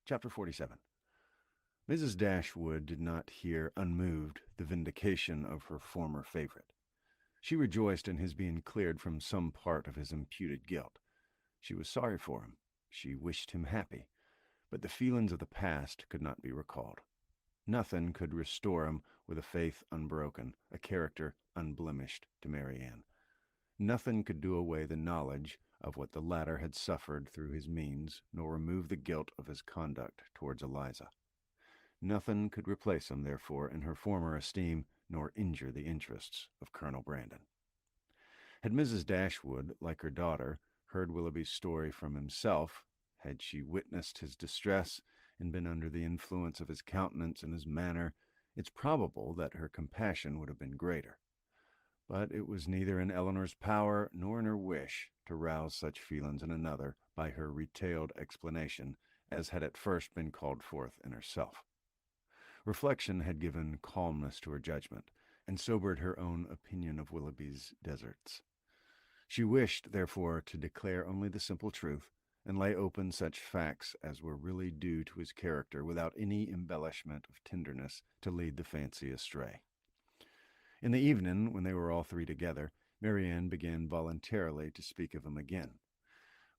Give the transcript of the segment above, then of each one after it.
Chapter 47. Mrs. Dashwood did not hear unmoved the vindication of her former favorite. She rejoiced in his being cleared from some part of his imputed guilt. She was sorry for him. She wished him happy. But the feelings of the past could not be recalled. Nothing could restore him with a faith unbroken, a character unblemished to Marianne. Nothing could do away the knowledge of what the latter had suffered through his means, nor remove the guilt of his conduct towards Eliza. Nothing could replace him, therefore, in her former esteem, nor injure the interests of Colonel Brandon. Had Mrs. Dashwood, like her daughter, heard Willoughby's story from himself, had she witnessed his distress and been under the influence of his countenance and his manner, it's probable that her compassion would have been greater. But it was neither in Elinor's power nor in her wish to rouse such feelings in another by her retailed explanation as had at first been called forth in herself. Reflection had given calmness to her judgment, and sobered her own opinion of Willoughby's deserts. She wished, therefore, to declare only the simple truth, and lay open such facts as were really due to his character, without any embellishment of tenderness to lead the fancy astray. In the evening, when they were all three together, Marianne began voluntarily to speak of him again.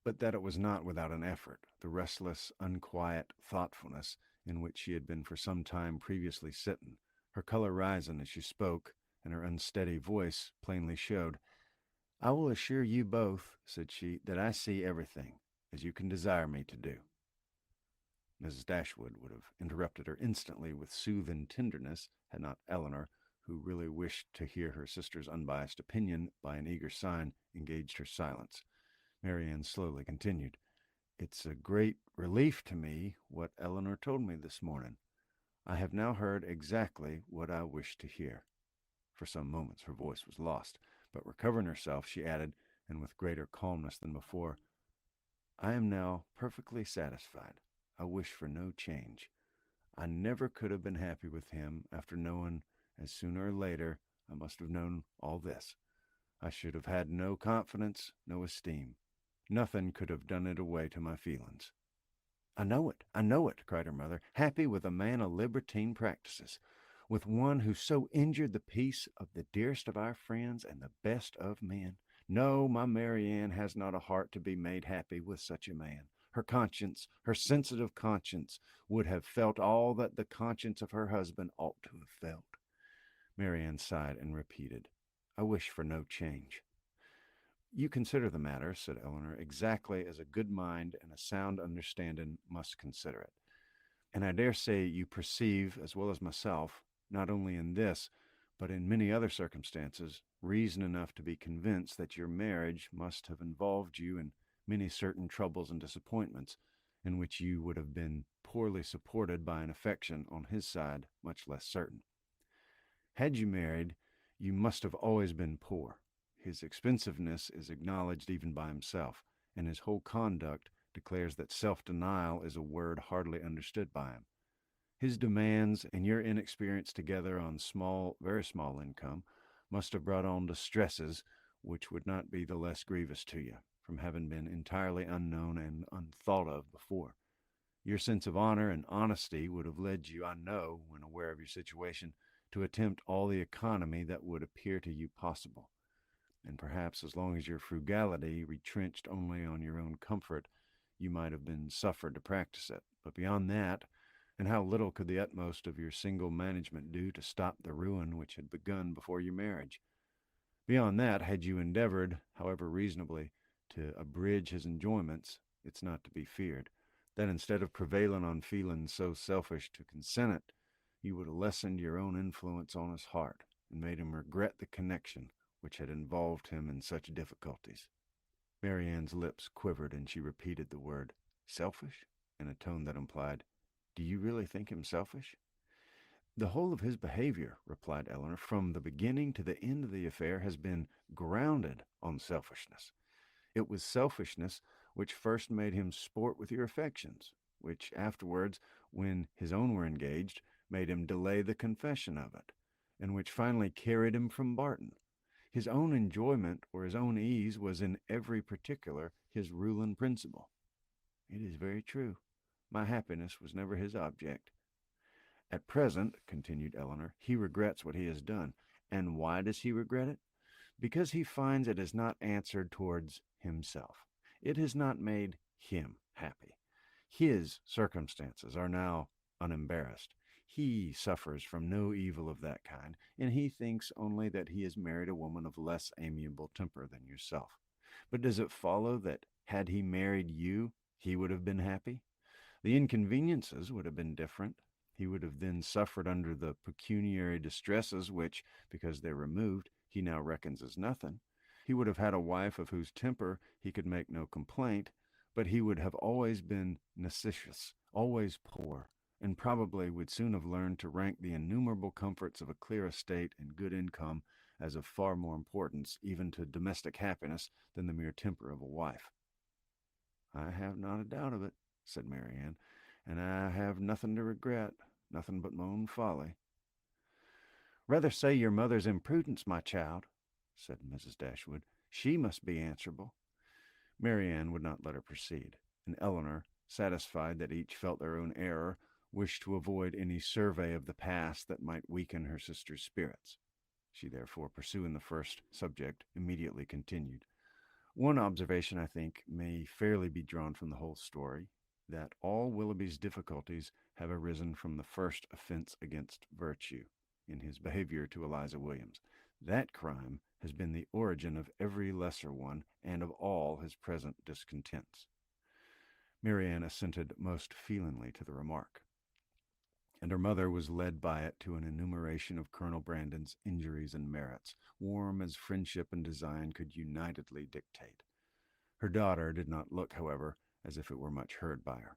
But that it was not without an effort. The restless, unquiet thoughtfulness in which she had been for some time previously sitting, her color rising as she spoke, and her unsteady voice plainly showed. "I will assure you both," said she, "that I see everything, as you can desire me to do." Mrs. Dashwood would have interrupted her instantly with soothing tenderness, had not Elinor, who really wished to hear her sister's unbiased opinion, by an eager sign engaged her silence. Marianne slowly continued. "It's a great relief to me what Elinor told me this morning. I have now heard exactly what I wished to hear." For some moments her voice was lost, but recovering herself, she added, and with greater calmness than before, "I am now perfectly satisfied. I wish for no change. I never could have been happy with him after knowing, as sooner or later I must have known all this. I should have had no confidence, no esteem. Nothing could have done it away to my feelings." I know it, cried her mother. "Happy with a man of libertine practices, with one who so injured the peace of the dearest of our friends and the best of men. No, my Marianne has not a heart to be made happy with such a man. Her conscience, her sensitive conscience, would have felt all that the conscience of her husband ought to have felt." Marianne sighed and repeated, "I wish for no change." "You consider the matter," said Elinor, "exactly as a good mind and a sound understanding must consider it. And I dare say you perceive, as well as myself, not only in this, but in many other circumstances, reason enough to be convinced that your marriage must have involved you in many certain troubles and disappointments, in which you would have been poorly supported by an affection on his side much less certain. Had you married, you must have always been poor. His expensiveness is acknowledged even by himself, and his whole conduct declares that self-denial is a word hardly understood by him. His demands and your inexperience together on small, very small income must have brought on distresses which would not be the less grievous to you, from having been entirely unknown and unthought of before. Your sense of honor and honesty would have led you, I know, when aware of your situation, to attempt all the economy that would appear to you possible. And perhaps as long as your frugality retrenched only on your own comfort, you might have been suffered to practice it. But beyond that, and how little could the utmost of your single management do to stop the ruin which had begun before your marriage? Beyond that, had you endeavored, however reasonably, to abridge his enjoyments, it's not to be feared that instead of prevailing on feelings so selfish to consent it, you would have lessened your own influence on his heart, and made him regret the connection which had involved him in such difficulties. Marianne's lips quivered, and she repeated the word selfish in a tone that implied, "Do you really think him selfish?" "The whole of his behavior," replied Elinor, "from the beginning to the end of the affair, has been grounded on selfishness. It was selfishness which first made him sport with your affections, which afterwards, when his own were engaged, made him delay the confession of it, and which finally carried him from Barton. His own enjoyment or his own ease was in every particular his ruling principle." "It is very true. My happiness was never his object. At present, continued Eleanor, he regrets what he has done. And why does he regret it? Because he finds it has not answered towards himself. It has not made him happy. His circumstances are now unembarrassed. He suffers from no evil of that kind, and he thinks only that he has married a woman of less amiable temper than yourself. But does it follow that had he married you, he would have been happy? The inconveniences would have been different. He would have then suffered under the pecuniary distresses which, because they're removed, he now reckons as nothing. He would have had a wife of whose temper he could make no complaint, but he would have always been necessitous, always poor, and probably would soon have learned to rank the innumerable comforts of a clear estate and good income as of far more importance even to domestic happiness than the mere temper of a wife. I have not a doubt of it, said Marianne, and I have nothing to regret, nothing but my own folly. Rather say your mother's imprudence, my child, said Mrs. Dashwood. She must be answerable. Marianne would not let her proceed, and Eleanor, satisfied that each felt their own error, wished to avoid any survey of the past that might weaken her sister's spirits. She therefore, pursuing the first subject, immediately continued. One observation, I think, may fairly be drawn from the whole story, that all Willoughby's difficulties have arisen from the first offense against virtue in his behavior to Eliza Williams. That crime has been the origin of every lesser one and of all his present discontents. Marianne assented most feelingly to the remark, and her mother was led by it to an enumeration of Colonel Brandon's injuries and merits, warm as friendship and design could unitedly dictate. Her daughter did not look, however, as if it were much heard by her.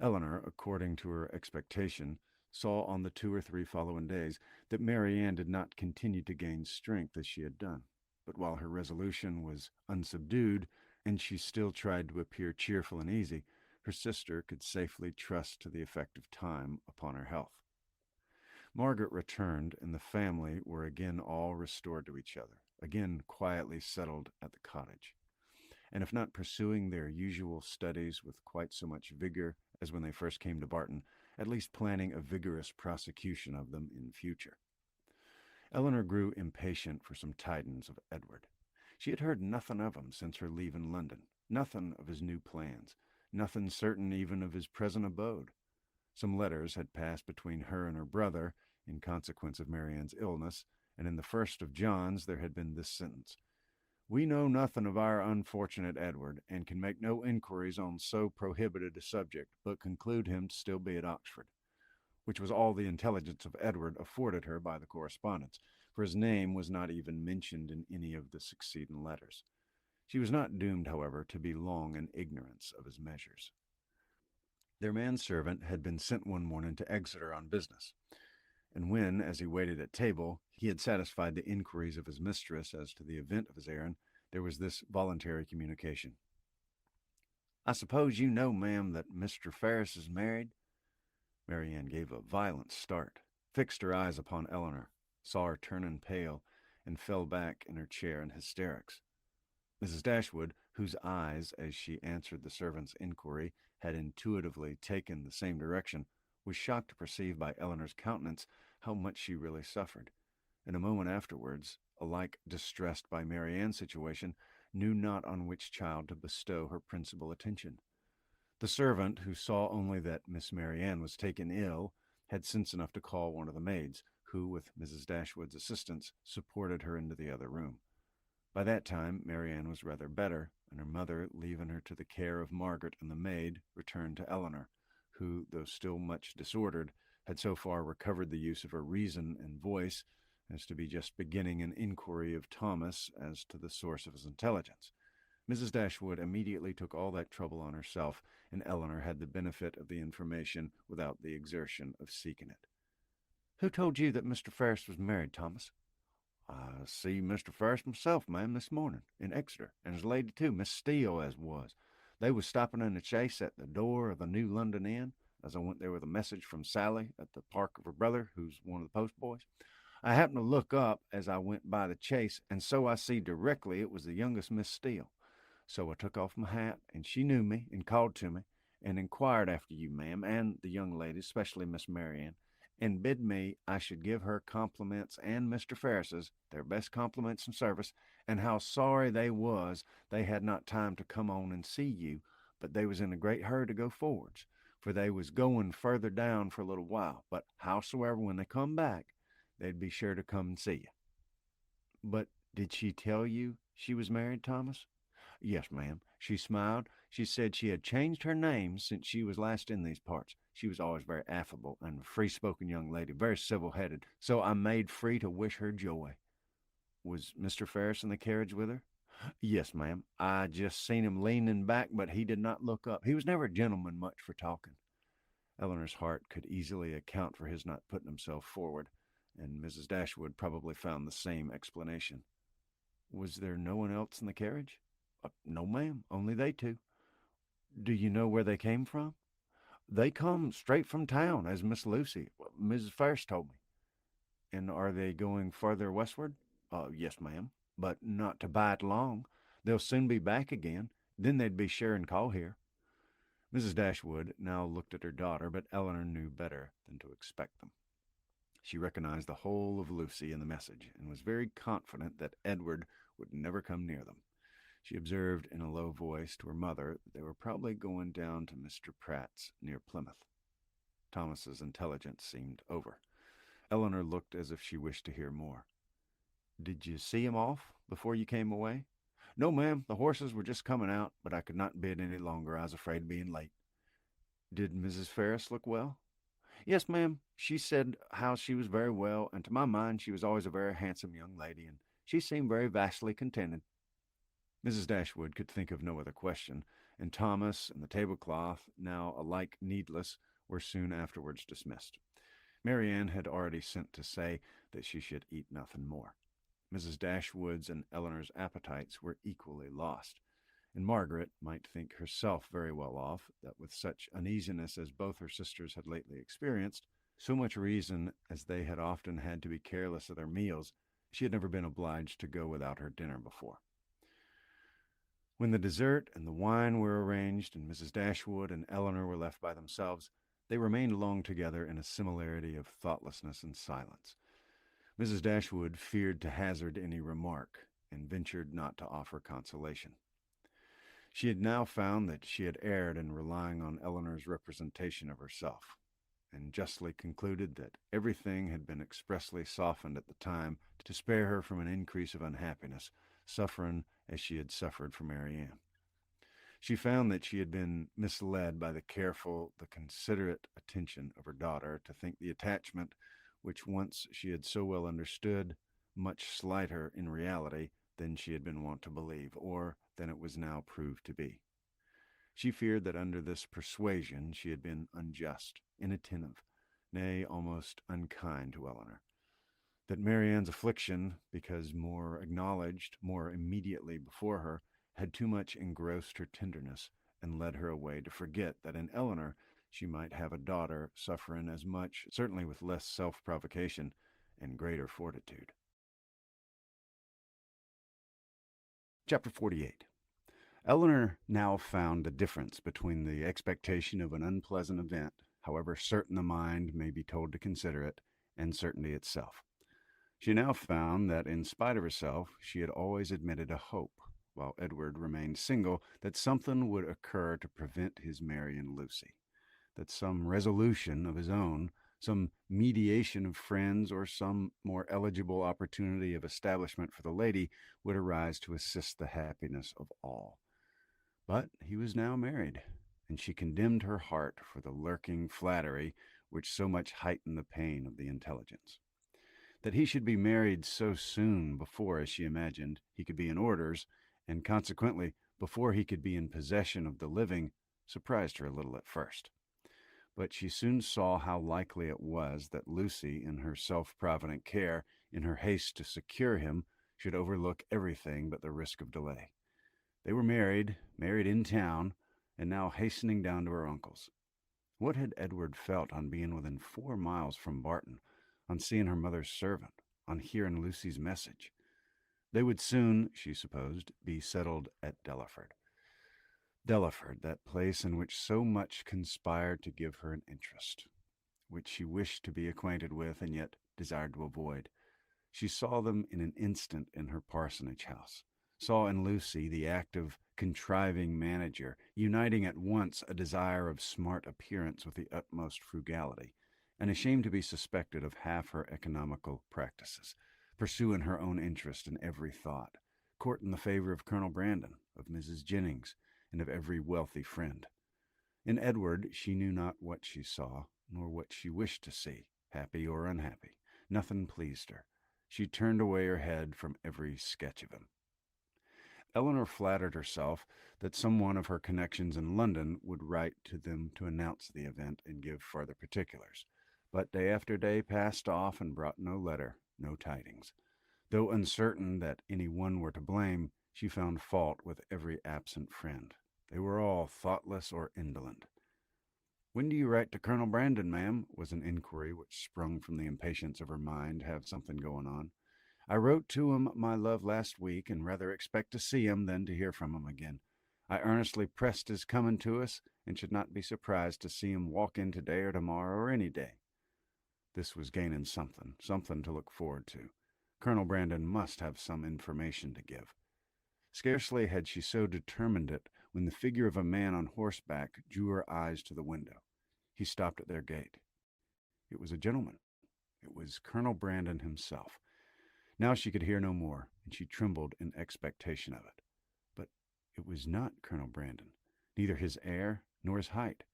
Eleanor, according to her expectation, saw on the 2 or 3 following days that Marianne did not continue to gain strength as she had done, but while her resolution was unsubdued, and she still tried to appear cheerful and easy, her sister could safely trust to the effect of time upon her health. Margaret returned, and the family were again all restored to each other, again quietly settled at the cottage, and if not pursuing their usual studies with quite so much vigor as when they first came to Barton, at least planning a vigorous prosecution of them in future. Eleanor grew impatient for some tidings of Edward. She had heard nothing of him since her leave in London, nothing of his new plans, nothing certain even of his present abode. Some letters had passed between her and her brother in consequence of Marianne's illness, and in the first of John's there had been this sentence: "We know nothing of our unfortunate Edward, and can make no inquiries on so prohibited a subject, but conclude him to still be at Oxford," which was all the intelligence of Edward afforded her by the correspondence, for his name was not even mentioned in any of the succeeding letters. She was not doomed, however, to be long in ignorance of his measures. Their manservant had been sent one morning to Exeter on business, and when, as he waited at table, he had satisfied the inquiries of his mistress as to the event of his errand, there was this voluntary communication: "I suppose you know, ma'am, that Mr. Ferris is married?" Marianne gave a violent start, fixed her eyes upon Eleanor, saw her turning pale, and fell back in her chair in hysterics. Mrs. Dashwood, whose eyes, as she answered the servant's inquiry, had intuitively taken the same direction, was shocked to perceive by Eleanor's countenance how much she really suffered, and a moment afterwards, alike distressed by Marianne's situation, knew not on which child to bestow her principal attention. The servant, who saw only that Miss Marianne was taken ill, had sense enough to call one of the maids, who, with Mrs. Dashwood's assistance, supported her into the other room. By that time Marianne was rather better, and her mother, leaving her to the care of Margaret and the maid, returned to Eleanor, who, though still much disordered, had so far recovered the use of her reason and voice as to be just beginning an inquiry of Thomas as to the source of his intelligence. Mrs. Dashwood immediately took all that trouble on herself, and Eleanor had the benefit of the information without the exertion of seeking it. "Who told you that Mr. Ferris was married, Thomas?" "I see Mr. Ferris myself, ma'am, this morning, in Exeter, and his lady, too, Miss Steele, as was. They was stopping in the chaise at the door of the New London Inn, as I went there with a message from Sally at the park of her brother, who's one of the postboys. I happened to look up as I went by the chaise, and so I see directly it was the youngest Miss Steele. So I took off my hat, and she knew me and called to me, and inquired after you, ma'am, and the young ladies, especially Miss Marian, and bid me I should give her compliments and Mr. Ferris's, their best compliments and service, and how sorry they was they had not time to come on and see you, but they was in a great hurry to go forwards, for they was going further down for a little while, but howsoever when they come back, they'd be sure to come and see you. But did she tell you she was married, Thomas? Yes, ma'am. She smiled. She said she had changed her name since she was last in these parts. She was always very affable and free-spoken young lady, very civil-headed, so I made free to wish her joy. Was Mr. Ferris in the carriage with her? Yes, ma'am. I just seen him leaning back, but he did not look up. He was never a gentleman much for talking. Eleanor's heart could easily account for his not putting himself forward, and Mrs. Dashwood probably found the same explanation. Was there no one else in the carriage? No, ma'am, only they two. Do you know where they came from? They come straight from town, as Miss Lucy, Mrs. Ferris told me. And are they going farther westward? Yes, ma'am, but not to bide long. They'll soon be back again. Then they'd be sure and call here. Mrs. Dashwood now looked at her daughter, but Eleanor knew better than to expect them. She recognized the whole of Lucy in the message, and was very confident that Edward would never come near them. She observed in a low voice to her mother that they were probably going down to Mr. Pratt's near Plymouth. Thomas's intelligence seemed over. Eleanor looked as if she wished to hear more. Did you see him off before you came away? No, ma'am. The horses were just coming out, but I could not bid any longer. I was afraid of being late. Did Mrs. Ferris look well? Yes, ma'am. She said how she was very well, and to my mind she was always a very handsome young lady, and she seemed very vastly contented. Mrs. Dashwood could think of no other question, and Thomas and the tablecloth, now alike needless, were soon afterwards dismissed. Marianne had already sent to say that she should eat nothing more. Mrs. Dashwood's and Eleanor's appetites were equally lost, and Margaret might think herself very well off that with such uneasiness as both her sisters had lately experienced, so much reason as they had often had to be careless of their meals, she had never been obliged to go without her dinner before. When the dessert and the wine were arranged, and Mrs. Dashwood and Eleanor were left by themselves, they remained long together in a similarity of thoughtlessness and silence. Mrs. Dashwood feared to hazard any remark, and ventured not to offer consolation. She had now found that she had erred in relying on Eleanor's representation of herself, and justly concluded that everything had been expressly softened at the time to spare her from an increase of unhappiness, suffering as she had suffered for Marianne. She found that she had been misled by the careful, the considerate attention of her daughter to think the attachment, which once she had so well understood, much slighter in reality than she had been wont to believe, or than it was now proved to be. She feared that under this persuasion she had been unjust, inattentive, nay, almost unkind to Eleanor. That Marianne's affliction, because more acknowledged, more immediately before her, had too much engrossed her tenderness, and led her away to forget that in Eleanor she might have a daughter suffering as much, certainly with less self-provocation and greater fortitude. Chapter 48. Eleanor now found the difference between the expectation of an unpleasant event, however certain the mind may be told to consider it, and certainty itself. She now found that, in spite of herself, she had always admitted a hope, while Edward remained single, that something would occur to prevent his marrying Lucy, that some resolution of his own, some mediation of friends, or some more eligible opportunity of establishment for the lady would arise to assist the happiness of all. But he was now married, and she condemned her heart for the lurking flattery which so much heightened the pain of the intelligence. That he should be married so soon before, as she imagined, he could be in orders, and consequently before he could be in possession of the living, surprised her a little at first. But she soon saw how likely it was that Lucy, in her self-provident care, in her haste to secure him, should overlook everything but the risk of delay. They were married in town, and now hastening down to her uncle's. What had Edward felt on being within 4 miles from Barton, on seeing her mother's servant, on hearing Lucy's message? They would soon, she supposed, be settled at Delaford. Delaford, that place in which so much conspired to give her an interest, which she wished to be acquainted with and yet desired to avoid. She saw them in an instant in her parsonage house, saw in Lucy the active, contriving manager, uniting at once a desire of smart appearance with the utmost frugality, and ashamed to be suspected of half her economical practices, pursuing her own interest in every thought, courting the favor of Colonel Brandon, of Mrs. Jennings, and of every wealthy friend. In Edward she knew not what she saw, nor what she wished to see, happy or unhappy. Nothing pleased her. She turned away her head from every sketch of him. Eleanor flattered herself that some one of her connections in London would write to them to announce the event and give further particulars. But day after day passed off and brought no letter, no tidings. Though uncertain that any one were to blame, she found fault with every absent friend. They were all thoughtless or indolent. "When do you write to Colonel Brandon, ma'am?" was an inquiry which sprung from the impatience of her mind to have something going on. "I wrote to him, my love, last week, and rather expect to see him than to hear from him again. I earnestly pressed his coming to us, and should not be surprised to see him walk in today or tomorrow or any day." This was gaining something to look forward to. Colonel Brandon must have some information to give. Scarcely had she so determined it when the figure of a man on horseback drew her eyes to the window. He stopped at their gate. It was a gentleman. It was Colonel Brandon himself. Now she could hear no more, and she trembled in expectation of it. But it was not Colonel Brandon, neither his air nor his height.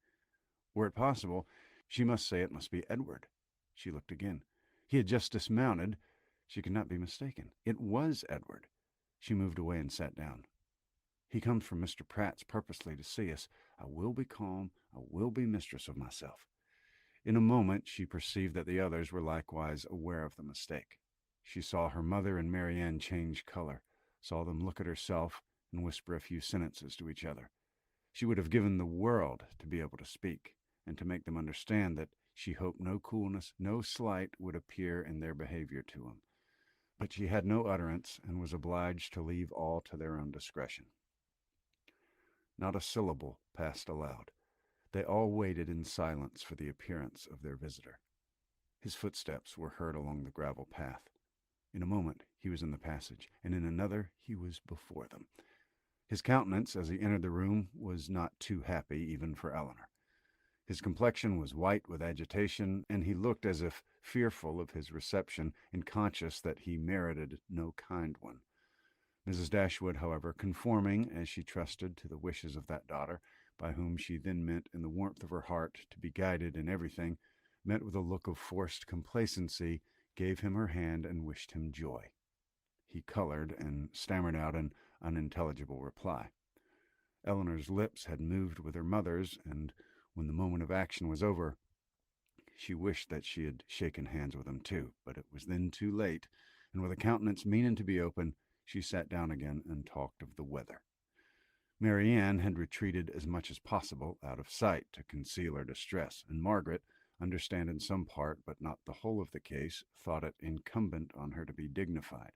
Were it possible, she must say it must be Edward. She looked again. He had just dismounted. She could not be mistaken. It was Edward. She moved away and sat down. "He comes from Mr. Pratt's purposely to see us. I will be calm. I will be mistress of myself." In a moment she perceived that the others were likewise aware of the mistake. She saw her mother and Marianne change color, saw them look at herself and whisper a few sentences to each other. She would have given the world to be able to speak, and to make them understand that she hoped no coolness, no slight would appear in their behavior to him. But she had no utterance, and was obliged to leave all to their own discretion. Not a syllable passed aloud. They all waited in silence for the appearance of their visitor. His footsteps were heard along the gravel path. In a moment he was in the passage, and in another he was before them. His countenance, as he entered the room, was not too happy even for Eleanor. His complexion was white with agitation, and he looked as if fearful of his reception and conscious that he merited no kind one. Mrs. Dashwood, however, conforming, as she trusted, to the wishes of that daughter, by whom she then meant in the warmth of her heart to be guided in everything, met with a look of forced complacency, gave him her hand, and wished him joy. He colored and stammered out an unintelligible reply. Eleanor's lips had moved with her mother's, and when the moment of action was over, she wished that she had shaken hands with him too, but it was then too late, and with a countenance meaning to be open, she sat down again and talked of the weather. Marianne had retreated as much as possible out of sight to conceal her distress, and Margaret, understanding some part but not the whole of the case, thought it incumbent on her to be dignified,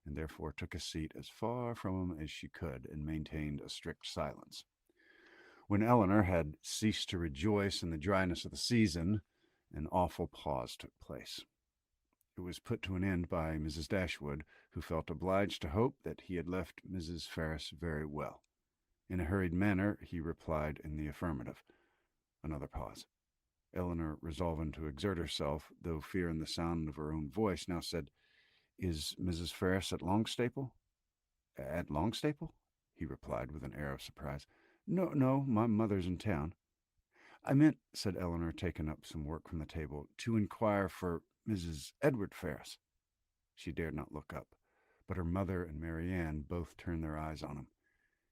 and therefore took a seat as far from him as she could, and maintained a strict silence. When Eleanor had ceased to rejoice in the dryness of the season, an awful pause took place. It was put to an end by Mrs. Dashwood, who felt obliged to hope that he had left Mrs. Ferrars very well. In a hurried manner he replied in the affirmative. Another pause. Eleanor, resolving to exert herself, though fearing the sound of her own voice, now said, "Is Mrs. Ferrars at Longstaple?" "At Longstaple?" he replied with an air of surprise. No, my mother's in town." "I meant," said Eleanor, taking up some work from the table, "to inquire for Mrs. Edward Ferrars." She dared not look up, but her mother and Marianne both turned their eyes on him.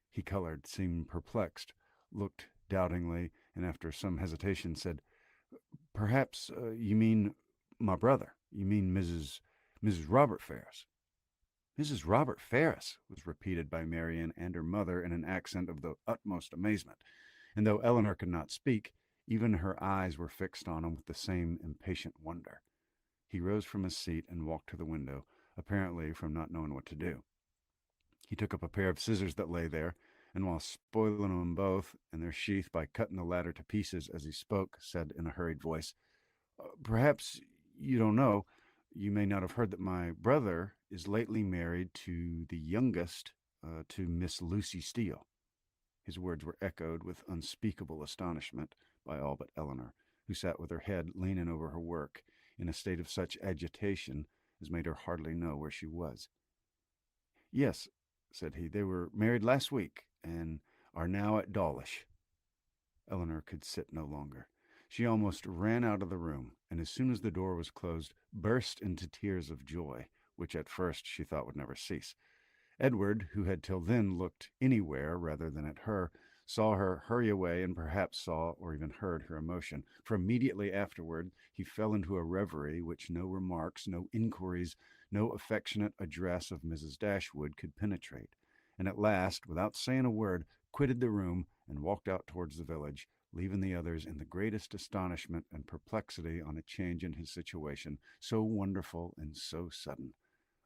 He colored, seemed perplexed, looked doubtingly, and after some hesitation said, "Perhaps you mean my brother. You mean Mrs. Robert Ferrars." "Mrs. Robert Ferrars," was repeated by Marianne and her mother in an accent of the utmost amazement, and though Eleanor could not speak, even her eyes were fixed on him with the same impatient wonder. He rose from his seat and walked to the window, apparently from not knowing what to do. He took up a pair of scissors that lay there, and while spoiling them both in their sheath by cutting the latter to pieces as he spoke, said in a hurried voice, "Perhaps you don't know, you may not have heard that my brother is lately married to the youngest, to Miss Lucy Steele." His words were echoed with unspeakable astonishment by all but Eleanor, who sat with her head leaning over her work in a state of such agitation as made her hardly know where she was. "Yes," said he, "they were married last week, and are now at Dawlish." Eleanor could sit no longer. She almost ran out of the room, and as soon as the door was closed, burst into tears of joy, which at first she thought would never cease. Edward, who had till then looked anywhere rather than at her, saw her hurry away and perhaps saw or even heard her emotion, for immediately afterward he fell into a reverie which no remarks, no inquiries, no affectionate address of Mrs. Dashwood could penetrate, and at last, without saying a word, quitted the room and walked out towards the village, leaving the others in the greatest astonishment and perplexity on a change in his situation, so wonderful and so sudden,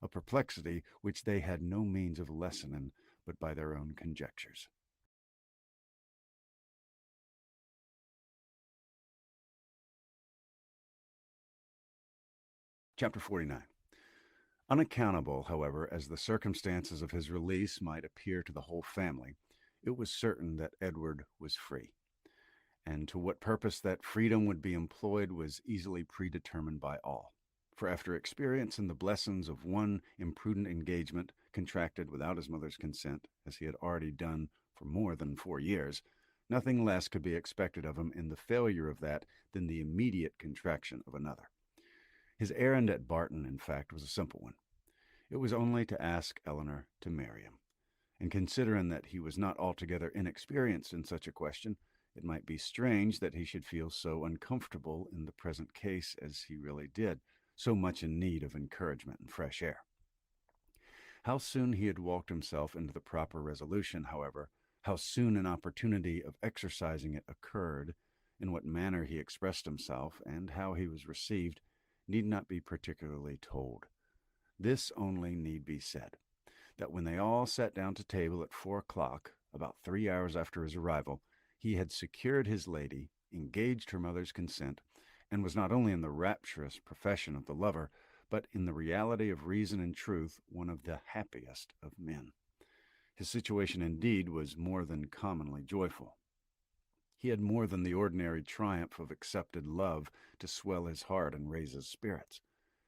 a perplexity which they had no means of lessening but by their own conjectures. Chapter 49. Unaccountable, however, as the circumstances of his release might appear to the whole family, it was certain that Edward was free, and to what purpose that freedom would be employed was easily predetermined by all. For after experiencing the blessings of one imprudent engagement contracted without his mother's consent, as he had already done for more than 4 years, nothing less could be expected of him in the failure of that than the immediate contraction of another. His errand at Barton, in fact, was a simple one. It was only to ask Eleanor to marry him, and considering that he was not altogether inexperienced in such a question, it might be strange that he should feel so uncomfortable in the present case as he really did, so much in need of encouragement and fresh air. How soon he had walked himself into the proper resolution, however, how soon an opportunity of exercising it occurred, in what manner he expressed himself, and how he was received, need not be particularly told. This only need be said, that when they all sat down to table at 4 o'clock, about 3 hours after his arrival, he had secured his lady, engaged her mother's consent, and was not only in the rapturous profession of the lover, but in the reality of reason and truth one of the happiest of men. His situation indeed was more than commonly joyful. He had more than the ordinary triumph of accepted love to swell his heart and raise his spirits.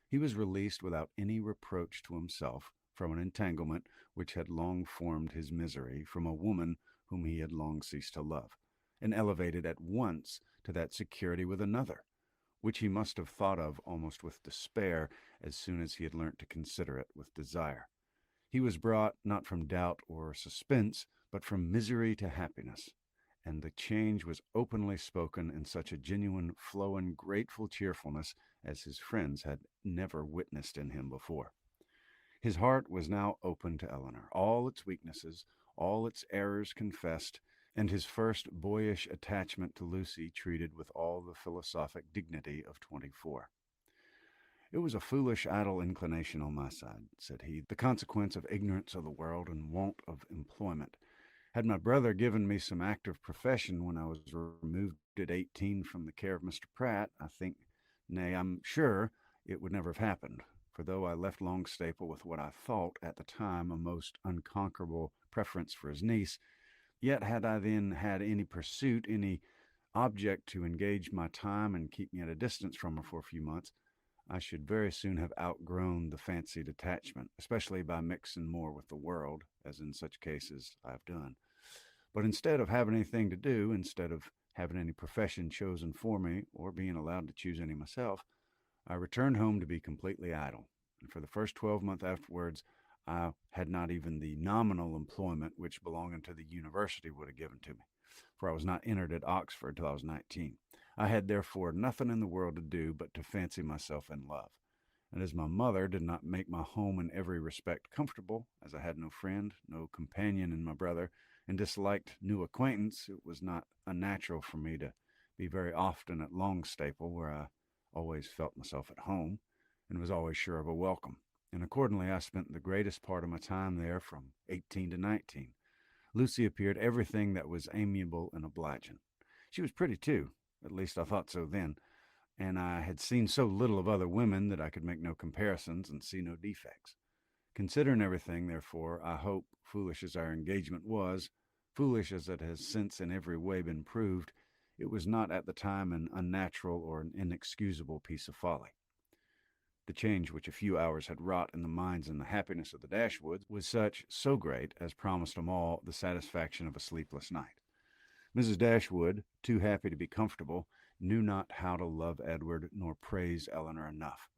He was released without any reproach to himself from an entanglement which had long formed his misery, from a woman whom he had long ceased to love, and elevated at once to that security with another, which he must have thought of almost with despair as soon as he had learnt to consider it with desire. He was brought not from doubt or suspense, but from misery to happiness, and the change was openly spoken in such a genuine, flowing, grateful cheerfulness as his friends had never witnessed in him before. His heart was now open to Eleanor, all its weaknesses, all its errors confessed, and his first boyish attachment to Lucy treated with all the philosophic dignity of 24. "It was a foolish, idle inclination on my side," said he, "the consequence of ignorance of the world and want of employment. Had my brother given me some active profession when I was removed at 18 from the care of Mr. Pratt, I think, nay, I'm sure, it would never have happened. For though I left Longstaple with what I thought at the time a most unconquerable preference for his niece, yet had I then had any pursuit, any object to engage my time and keep me at a distance from her for a few months, I should very soon have outgrown the fancied attachment, especially by mixing more with the world, as in such cases I have done. But instead of having anything to do, instead of having any profession chosen for me, or being allowed to choose any myself, I returned home to be completely idle, and for the first 12 months afterwards I had not even the nominal employment which belonging to the university would have given to me, for I was not entered at Oxford till I was 19. I had therefore nothing in the world to do but to fancy myself in love, and as my mother did not make my home in every respect comfortable, as I had no friend, no companion in my brother, and disliked new acquaintance, it was not unnatural for me to be very often at Longstaple, where I always felt myself at home, and was always sure of a welcome, and accordingly I spent the greatest part of my time there from 18 to 19. Lucy appeared everything that was amiable and obliging. She was pretty, too. At least I thought so then, and I had seen so little of other women that I could make no comparisons and see no defects. Considering everything, therefore, I hope, foolish as our engagement was, foolish as it has since in every way been proved, it was not at the time an unnatural or an inexcusable piece of folly. The change which a few hours had wrought in the minds and the happiness of the Dashwoods was so great, as promised them all the satisfaction of a sleepless night. Mrs. Dashwood, too happy to be comfortable, knew not how to love Edward nor praise Eleanor enough,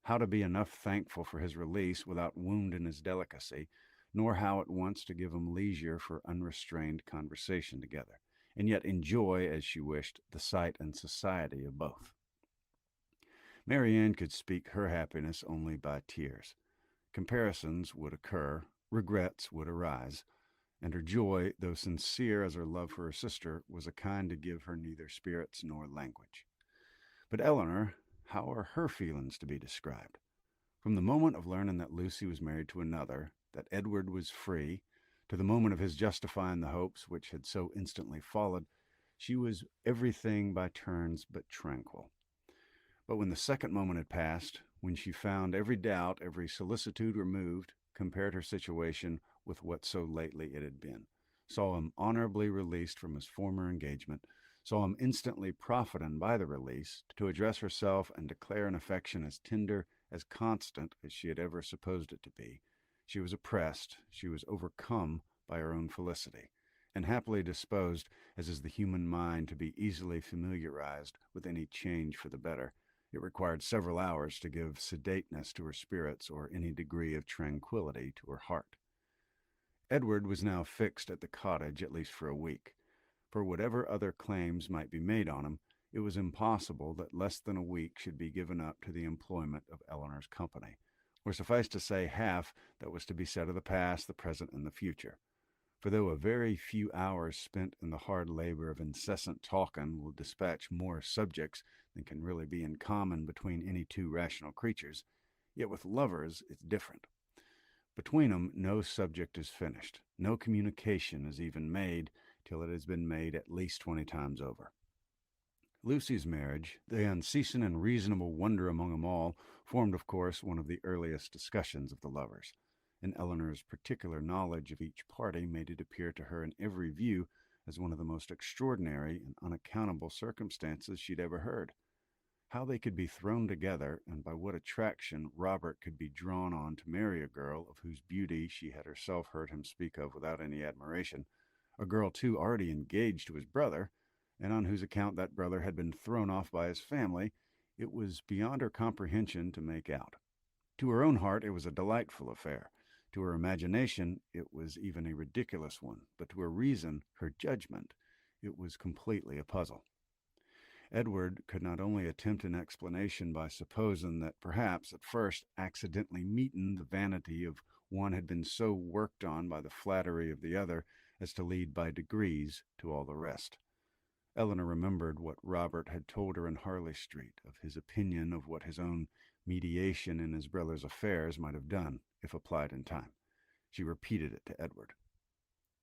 how to be enough thankful for his release without wounding his delicacy, nor how at once to give him leisure for unrestrained conversation together, and yet enjoy, as she wished, the sight and society of both. Marianne could speak her happiness only by tears. Comparisons would occur, regrets would arise, and her joy, though sincere as her love for her sister, was a kind to give her neither spirits nor language. But Eleanor, how are her feelings to be described? From the moment of learning that Lucy was married to another, that Edward was free, to the moment of his justifying the hopes which had so instantly followed, she was everything by turns but tranquil. But when the second moment had passed, when she found every doubt, every solicitude removed, compared her situation with what so lately it had been, saw him honorably released from his former engagement, saw him instantly profiting by the release to address herself and declare an affection as tender, as constant as she had ever supposed it to be, she was oppressed, she was overcome by her own felicity, and happily disposed, as is the human mind, to be easily familiarized with any change for the better. It required several hours to give sedateness to her spirits or any degree of tranquillity to her heart. Edward was now fixed at the cottage at least for a week. For whatever other claims might be made on him, it was impossible that less than a week should be given up to the employment of Eleanor's company, or suffice to say half that was to be said of the past, the present, and the future. For though a very few hours spent in the hard labor of incessant talking will dispatch more subjects than can really be in common between any two rational creatures, yet with lovers it's different. Between them no subject is finished, no communication is even made till it has been made at least 20 times over. Lucy's marriage, the unceasing and reasonable wonder among them all, formed of course one of the earliest discussions of the lovers, and Eleanor's particular knowledge of each party made it appear to her in every view as one of the most extraordinary and unaccountable circumstances she'd ever heard. How they could be thrown together, and by what attraction Robert could be drawn on to marry a girl of whose beauty she had herself heard him speak of without any admiration, a girl too already engaged to his brother, and on whose account that brother had been thrown off by his family, it was beyond her comprehension to make out. To her own heart it was a delightful affair. To her imagination it was even a ridiculous one, but to her reason, her judgment, it was completely a puzzle. Edward could not only attempt an explanation by supposing that perhaps at first accidentally meeting the vanity of one had been so worked on by the flattery of the other as to lead by degrees to all the rest. Eleanor remembered what Robert had told her in Harley Street of his opinion of what his own mediation in his brother's affairs might have done if applied in time. She repeated it to Edward.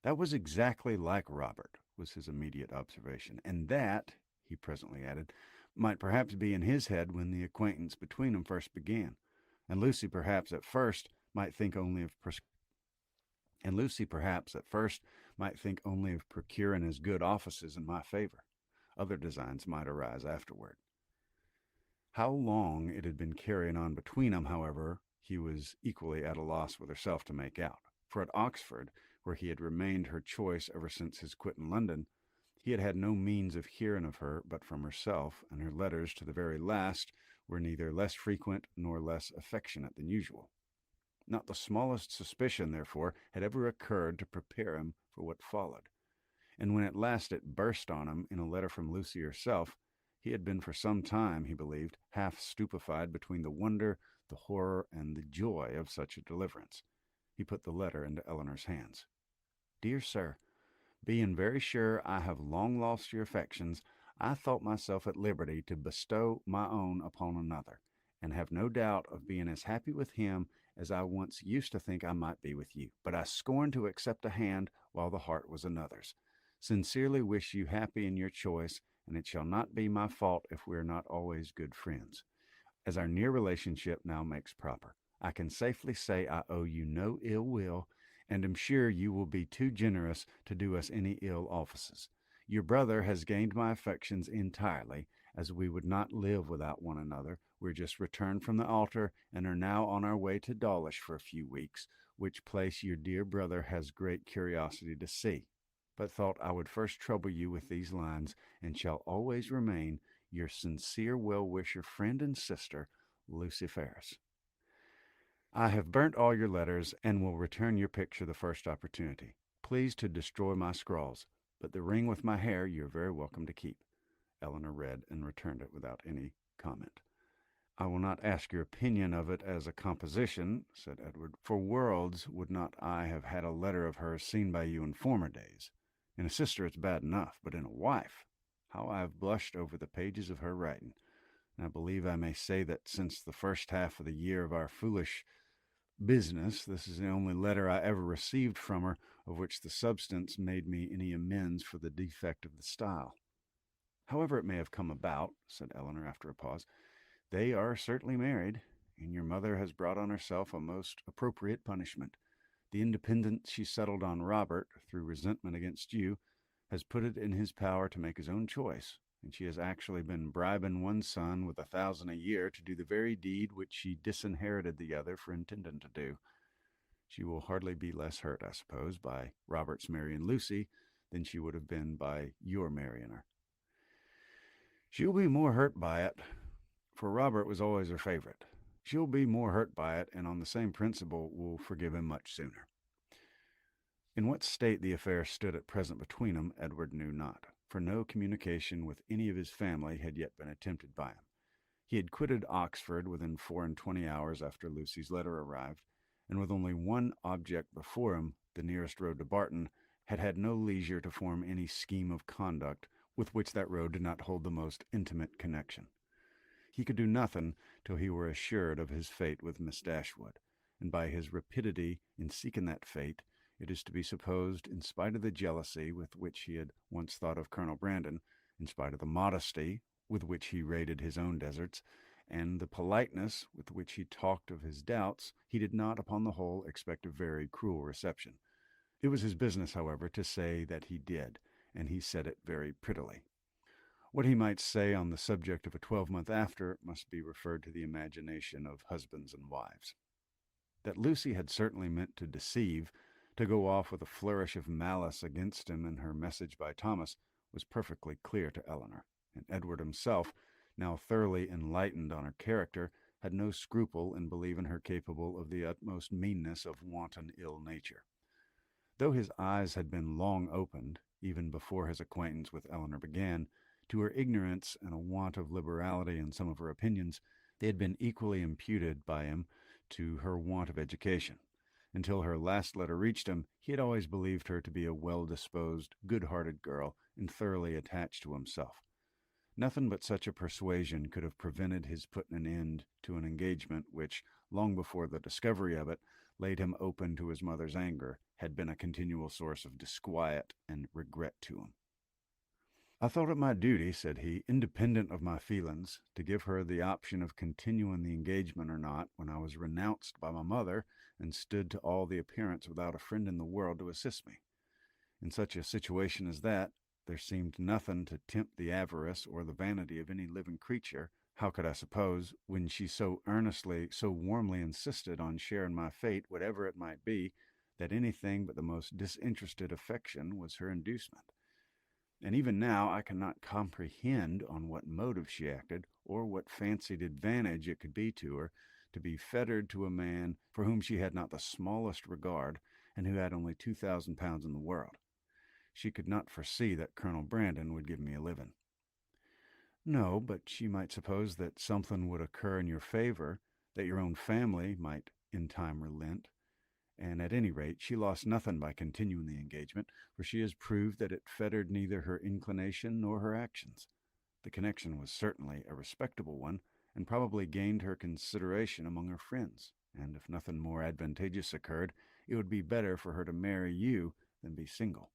That was exactly like Robert, was his immediate observation, and that, he presently added, might perhaps be in his head when the acquaintance between them first began, and Lucy perhaps at first might think only of procuring his good offices in my favor. Other designs might arise afterward. How long it had been carrying on between them, however, he was equally at a loss with herself to make out, for at Oxford, where he had remained her choice ever since his quitting London, he had had no means of hearing of her but from herself, and her letters to the very last were neither less frequent nor less affectionate than usual. Not the smallest suspicion, therefore, had ever occurred to prepare him for what followed, and when at last it burst on him in a letter from Lucy herself, he had been for some time, he believed, half stupefied between the wonder, the horror, and the joy of such a deliverance. He put the letter into Eleanor's hands. Dear Sir, being very sure I have long lost your affections, I thought myself at liberty to bestow my own upon another, and have no doubt of being as happy with him as I once used to think I might be with you. But I scorn to accept a hand while the heart was another's. Sincerely wish you happy in your choice, and it shall not be my fault if we are not always good friends. As our near relationship now makes proper, I can safely say I owe you no ill will, and am sure you will be too generous to do us any ill offices. Your brother has gained my affections entirely, as we would not live without one another. We're just returned from the altar, and are now on our way to Dawlish for a few weeks, which place your dear brother has great curiosity to see. But thought I would first trouble you with these lines, and shall always remain your sincere well-wisher, friend and sister, Lucy Ferris. I have burnt all your letters, and will return your picture the first opportunity. Please to destroy my scrawls, but the ring with my hair you're very welcome to keep. Eleanor read and returned it without any comment. I will not ask your opinion of it as a composition, said Edward. For worlds would not I have had a letter of hers seen by you in former days. In a sister it's bad enough, but in a wife, how I have blushed over the pages of her writing. And I believe I may say that since the first half of the year of our foolish business, this is the only letter I ever received from her of which the substance made me any amends for the defect of the style. However it may have come about, said Eleanor after a pause, they are certainly married, and your mother has brought on herself a most appropriate punishment. The independence she settled on Robert, through resentment against you, has put it in his power to make his own choice, and she has actually been bribing one son with 1,000 a year to do the very deed which she disinherited the other for intending to do. She will hardly be less hurt, I suppose, by Robert's marrying Lucy than she would have been by your marrying her. She'll be more hurt by it, for Robert was always her favorite. She'll be more hurt by it, and on the same principle will forgive him much sooner. In what state the affair stood at present between them, Edward knew not, for no communication with any of his family had yet been attempted by him. He had quitted Oxford within 24 hours after Lucy's letter arrived, and with only one object before him, the nearest road to Barton, had had no leisure to form any scheme of conduct with which that road did not hold the most intimate connection. He could do nothing till he were assured of his fate with Miss Dashwood, and by his rapidity in seeking that fate, it is to be supposed, in spite of the jealousy with which he had once thought of Colonel Brandon, in spite of the modesty with which he rated his own deserts, and the politeness with which he talked of his doubts, he did not, upon the whole, expect a very cruel reception. It was his business, however, to say that he did, and he said it very prettily. What he might say on the subject of a 12-month after must be referred to the imagination of husbands and wives. That Lucy had certainly meant to deceive, to go off with a flourish of malice against him in her message by Thomas, was perfectly clear to Eleanor, and Edward himself, now thoroughly enlightened on her character, had no scruple in believing her capable of the utmost meanness of wanton ill nature. Though his eyes had been long opened, even before his acquaintance with Eleanor began, to her ignorance and a want of liberality in some of her opinions, they had been equally imputed by him to her want of education. Until her last letter reached him, he had always believed her to be a well-disposed, good-hearted girl, and thoroughly attached to himself. Nothing but such a persuasion could have prevented his putting an end to an engagement which, long before the discovery of it, laid him open to his mother's anger, had been a continual source of disquiet and regret to him. I thought it my duty, said he, independent of my feelings, to give her the option of continuing the engagement or not, when I was renounced by my mother, and stood to all the appearance without a friend in the world to assist me. In such a situation as that, there seemed nothing to tempt the avarice or the vanity of any living creature. How could I suppose, when she so earnestly, so warmly insisted on sharing my fate, whatever it might be, that anything but the most disinterested affection was her inducement? And even now I cannot comprehend on what motive she acted, or what fancied advantage it could be to her, to be fettered to a man for whom she had not the smallest regard, and who had only 2,000 pounds in the world. She could not foresee that Colonel Brandon would give me a living. No, but she might suppose that something would occur in your favor, that your own family might in time relent, and at any rate she lost nothing by continuing the engagement, for she has proved that it fettered neither her inclination nor her actions. The connection was certainly a respectable one, and probably gained her consideration among her friends, and if nothing more advantageous occurred, it would be better for her to marry you than be single.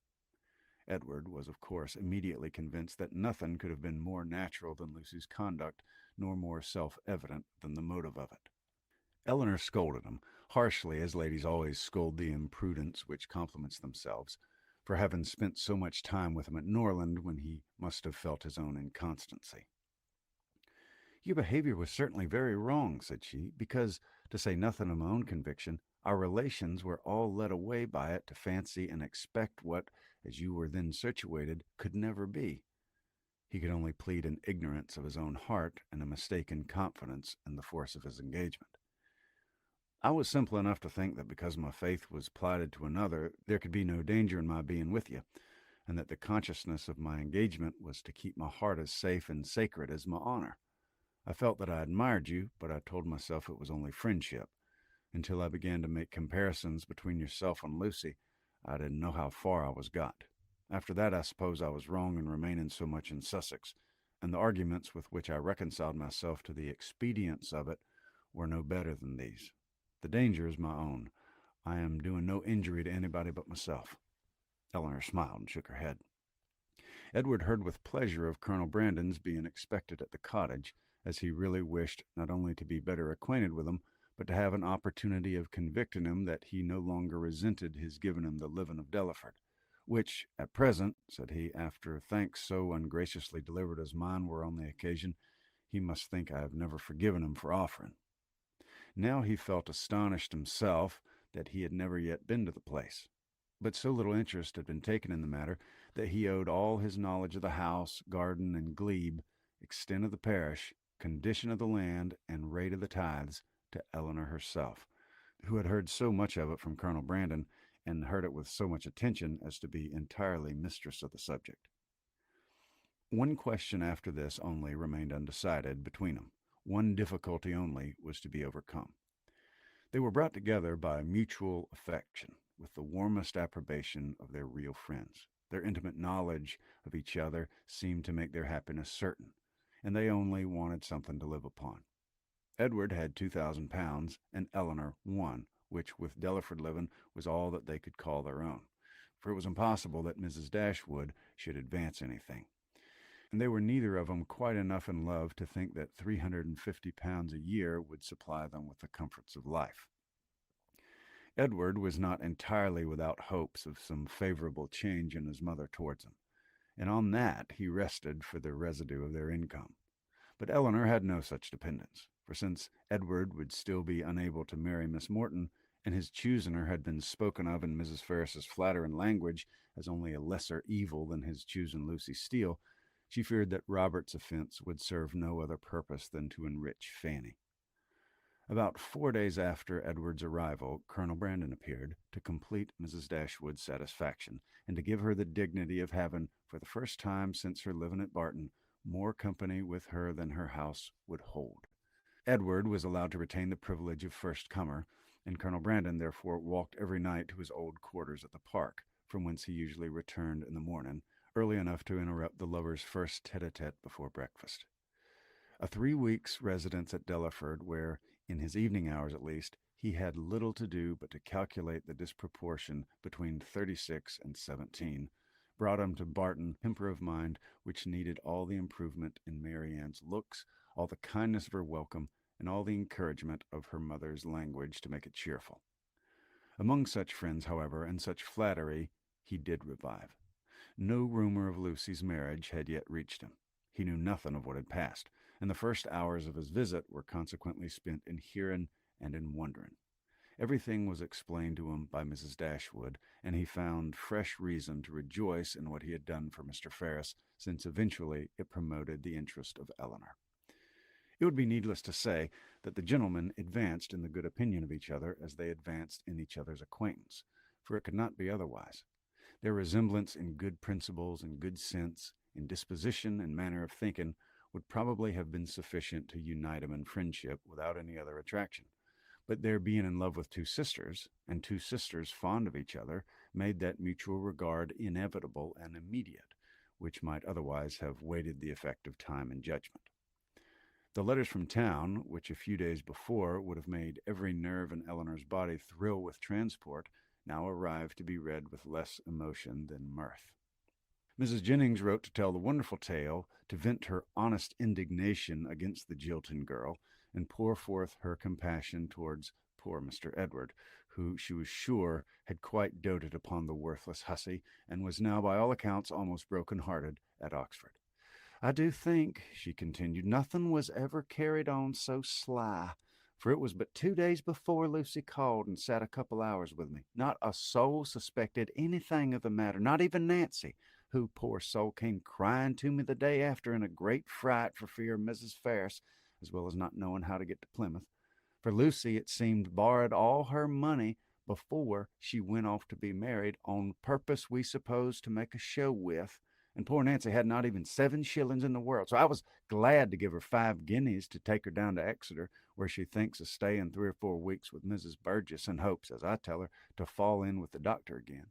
Edward was, of course, immediately convinced that nothing could have been more natural than Lucy's conduct, nor more self-evident than the motive of it. Eleanor scolded him, harshly as ladies always scold the imprudence which compliments themselves, for having spent so much time with him at Norland when he must have felt his own inconstancy. "Your behavior was certainly very wrong," said she, "because, to say nothing of my own conviction, our relations were all led away by it to fancy and expect what, as you were then situated, could never be." He could only plead an ignorance of his own heart and a mistaken confidence in the force of his engagement. "I was simple enough to think that because my faith was plighted to another, there could be no danger in my being with you, and that the consciousness of my engagement was to keep my heart as safe and sacred as my honor. I felt that I admired you, but I told myself it was only friendship. Until I began to make comparisons between yourself and Lucy, I didn't know how far I was got. After that, I suppose I was wrong in remaining so much in Sussex, and the arguments with which I reconciled myself to the expedience of it were no better than these. The danger is my own. I am doing no injury to anybody but myself." Eleanor smiled and shook her head. Edward heard with pleasure of Colonel Brandon's being expected at the cottage, as he really wished not only to be better acquainted with him, but to have an opportunity of convicting him that he no longer resented his giving him the living of Delaford, "which, at present," said he, "after thanks so ungraciously delivered as mine were on the occasion, he must think I have never forgiven him for offering." Now he felt astonished himself that he had never yet been to the place. But so little interest had been taken in the matter that he owed all his knowledge of the house, garden, and glebe, extent of the parish, condition of the land, and rate of the tithes to Eleanor herself, who had heard so much of it from Colonel Brandon, and heard it with so much attention as to be entirely mistress of the subject. One question after this only remained undecided between them. One difficulty only was to be overcome. They were brought together by mutual affection, with the warmest approbation of their real friends. Their intimate knowledge of each other seemed to make their happiness certain, and they only wanted something to live upon. Edward had £2,000, and Eleanor one, which, with Delaford living, was all that they could call their own, for it was impossible that Mrs. Dashwood should advance anything. And they were neither of them quite enough in love to think that £350 a year would supply them with the comforts of life. Edward was not entirely without hopes of some favorable change in his mother towards him, and on that he rested for the residue of their income. But Eleanor had no such dependence, for since Edward would still be unable to marry Miss Morton, and his choosing her had been spoken of in Mrs. Ferris's flattering language as only a lesser evil than his choosing Lucy Steele, she feared that Robert's offense would serve no other purpose than to enrich Fanny. About 4 days after Edward's arrival, Colonel Brandon appeared, to complete Mrs. Dashwood's satisfaction, and to give her the dignity of having, for the first time since her living at Barton, more company with her than her house would hold. Edward was allowed to retain the privilege of first comer, and Colonel Brandon therefore walked every night to his old quarters at the park, from whence he usually returned in the morning, early enough to interrupt the lovers' first tete-a-tete before breakfast. A 3 weeks' residence at Delaford, where, in his evening hours at least, he had little to do but to calculate the disproportion between 36 and 17, brought him to Barton temper of mind which needed all the improvement in Marianne's looks, all the kindness of her welcome, and all the encouragement of her mother's language to make it cheerful. Among such friends, however, and such flattery, he did revive. No rumor of Lucy's marriage had yet reached him. He knew nothing of what had passed, and the first hours of his visit were consequently spent in hearing and in wondering. Everything was explained to him by Mrs. Dashwood, and he found fresh reason to rejoice in what he had done for Mr. Ferris, since eventually it promoted the interest of Eleanor. It would be needless to say that the gentlemen advanced in the good opinion of each other as they advanced in each other's acquaintance, for it could not be otherwise. Their resemblance in good principles and good sense, in disposition and manner of thinking, would probably have been sufficient to unite them in friendship without any other attraction. But their being in love with two sisters, and two sisters fond of each other, made that mutual regard inevitable and immediate, which might otherwise have waited the effect of time and judgment. The letters from town, which a few days before would have made every nerve in Eleanor's body thrill with transport, now arrived to be read with less emotion than mirth. Mrs. Jennings wrote to tell the wonderful tale, to vent her honest indignation against the Jilton girl, and pour forth her compassion towards poor Mr. Edward, who she was sure had quite doted upon the worthless hussy, and was now by all accounts almost broken-hearted at Oxford. I do think, she continued, nothing was ever carried on so sly, for it was but 2 days before Lucy called and sat a couple hours with me. Not a soul suspected anything of the matter, not even Nancy, who, poor soul, came crying to me the day after in a great fright for fear of Mrs. Ferris, as well as not knowing how to get to Plymouth. For Lucy, it seemed, borrowed all her money before she went off to be married, on purpose, we suppose, to make a show with, and poor Nancy had not even 7 shillings in the world. So I was glad to give her 5 guineas to take her down to Exeter, where she thinks of staying 3 or 4 weeks with Mrs. Burgess, and hopes, as I tell her, to fall in with the doctor again.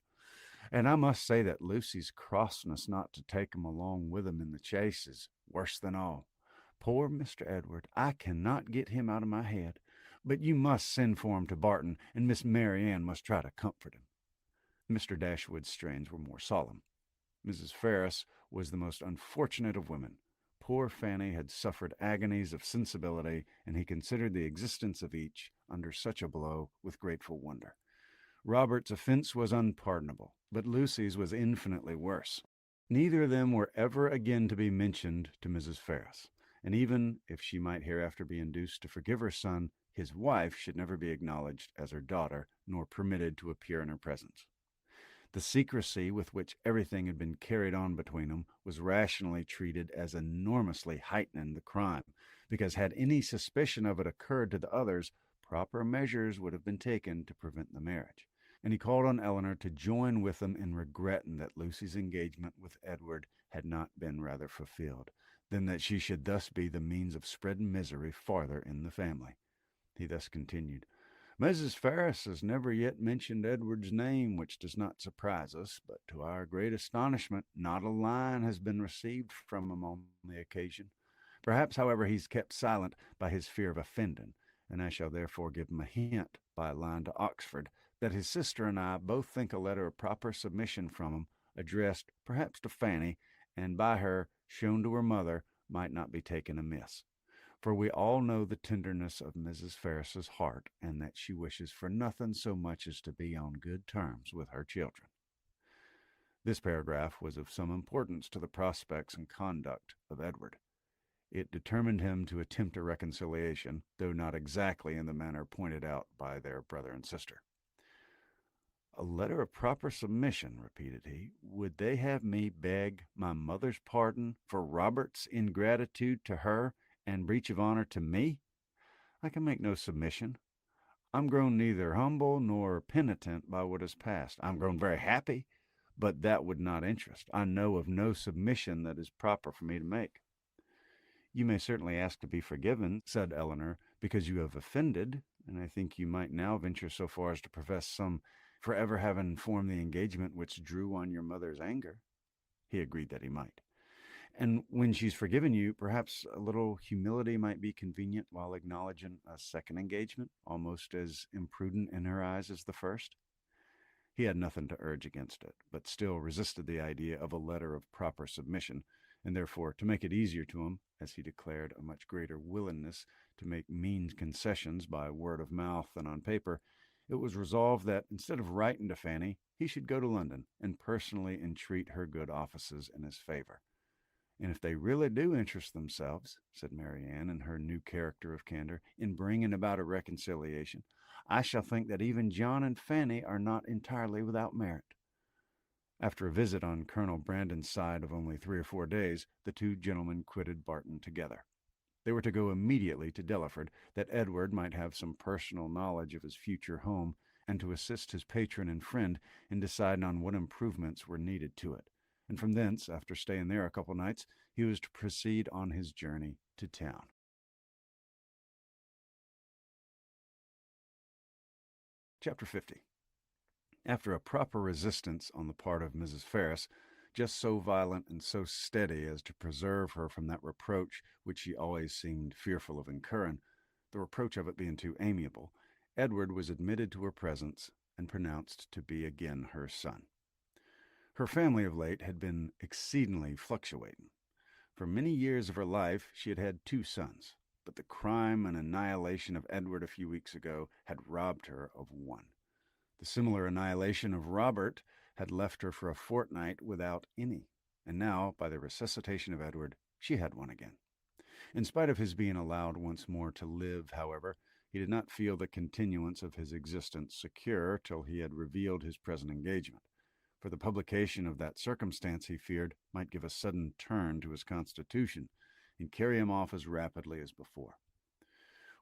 And I must say that Lucy's crossness not to take him along with him in the chase is worse than all. Poor Mr. Edward, I cannot get him out of my head. But you must send for him to Barton, and Miss Marianne must try to comfort him. Mr. Dashwood's strains were more solemn. Mrs. Ferris was the most unfortunate of women. Poor Fanny had suffered agonies of sensibility, and he considered the existence of each under such a blow with grateful wonder. Robert's offense was unpardonable, but Lucy's was infinitely worse. Neither of them were ever again to be mentioned to Mrs. Ferris, and even if she might hereafter be induced to forgive her son, his wife should never be acknowledged as her daughter, nor permitted to appear in her presence. The secrecy with which everything had been carried on between them was rationally treated as enormously heightening the crime, because had any suspicion of it occurred to the others, proper measures would have been taken to prevent the marriage. And he called on Eleanor to join with them in regretting that Lucy's engagement with Edward had not been rather fulfilled, than that she should thus be the means of spreading misery farther in the family. He thus continued, Mrs. Ferris has never yet mentioned Edward's name, which does not surprise us, but to our great astonishment, not a line has been received from him on the occasion. Perhaps, however, he's kept silent by his fear of offending, and I shall therefore give him a hint by a line to Oxford, that his sister and I both think a letter of proper submission from him, addressed perhaps to Fanny, and by her shown to her mother, might not be taken amiss. For we all know the tenderness of Mrs. Ferris's heart, and that she wishes for nothing so much as to be on good terms with her children. This paragraph was of some importance to the prospects and conduct of Edward. It determined him to attempt a reconciliation, though not exactly in the manner pointed out by their brother and sister. A letter of proper submission, repeated he. Would they have me beg my mother's pardon for Robert's ingratitude to her and breach of honor to me? I can make no submission. I'm grown neither humble nor penitent by what has passed. I'm grown very happy, but that would not interest. I know of no submission that is proper for me to make. You may certainly ask to be forgiven, said Eleanor, because you have offended, and I think you might now venture so far as to profess some for ever having formed the engagement which drew on your mother's anger. He agreed that he might. And when she's forgiven you, perhaps a little humility might be convenient while acknowledging a second engagement, almost as imprudent in her eyes as the first. He had nothing to urge against it, but still resisted the idea of a letter of proper submission, and therefore, to make it easier to him, as he declared a much greater willingness to make mean concessions by word of mouth than on paper, it was resolved that, instead of writing to Fanny, he should go to London and personally entreat her good offices in his favor. And if they really do interest themselves, said Marianne, in her new character of candor, in bringing about a reconciliation, I shall think that even John and Fanny are not entirely without merit. After a visit on Colonel Brandon's side of only 3 or 4 days, the 2 gentlemen quitted Barton together. They were to go immediately to Delaford, that Edward might have some personal knowledge of his future home, and to assist his patron and friend in deciding on what improvements were needed to it. And from thence, after staying there a couple nights, he was to proceed on his journey to town. Chapter 50. After a proper resistance on the part of Mrs. Ferris, just so violent and so steady as to preserve her from that reproach which she always seemed fearful of incurring, the reproach of it being too amiable, Edward was admitted to her presence, and pronounced to be again her son. Her family of late had been exceedingly fluctuating. For many years of her life she had had 2 sons, but the crime and annihilation of Edward a few weeks ago had robbed her of 1. The similar annihilation of Robert had left her for a fortnight without any, and now, by the resuscitation of Edward, she had 1 again. In spite of his being allowed once more to live, however, he did not feel the continuance of his existence secure till he had revealed his present engagement, for the publication of that circumstance, he feared, might give a sudden turn to his constitution and carry him off as rapidly as before.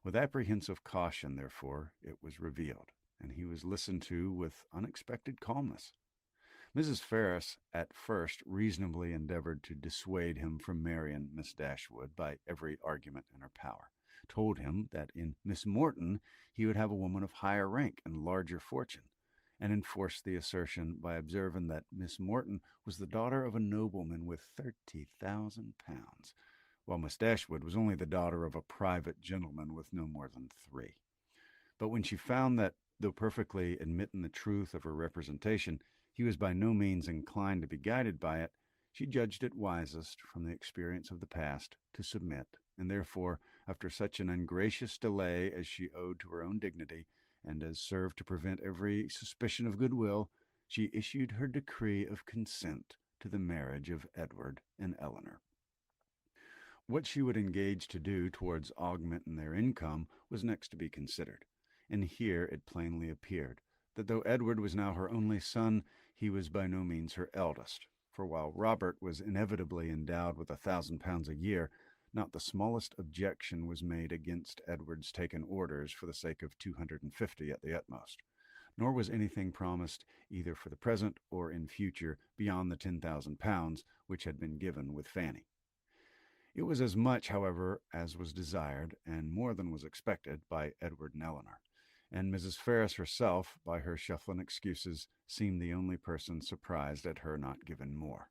With apprehensive caution, therefore, it was revealed, and he was listened to with unexpected calmness. Mrs. Ferrars at first reasonably endeavored to dissuade him from marrying Miss Dashwood by every argument in her power, told him that in Miss Morton he would have a woman of higher rank and larger fortune, and enforced the assertion by observing that Miss Morton was the daughter of a nobleman with 30,000 pounds, while Miss Dashwood was only the daughter of a private gentleman with no more than 3. But when she found that, though perfectly admitting the truth of her representation, he was by no means inclined to be guided by it, she judged it wisest, from the experience of the past, to submit, and therefore, after such an ungracious delay as she owed to her own dignity, and as served to prevent every suspicion of goodwill, she issued her decree of consent to the marriage of Edward and Eleanor. What she would engage to do towards augmenting their income was next to be considered, and here it plainly appeared that though Edward was now her only son, he was by no means her eldest, for while Robert was inevitably endowed with £1,000 a year, not the smallest objection was made against Edward's taking orders for the sake of 250 at the utmost, nor was anything promised either for the present or in future beyond the £10,000 which had been given with Fanny. It was as much, however, as was desired, and more than was expected, by Edward and Eleanor, and Mrs. Ferrars herself, by her shuffling excuses, seemed the only person surprised at her not giving more.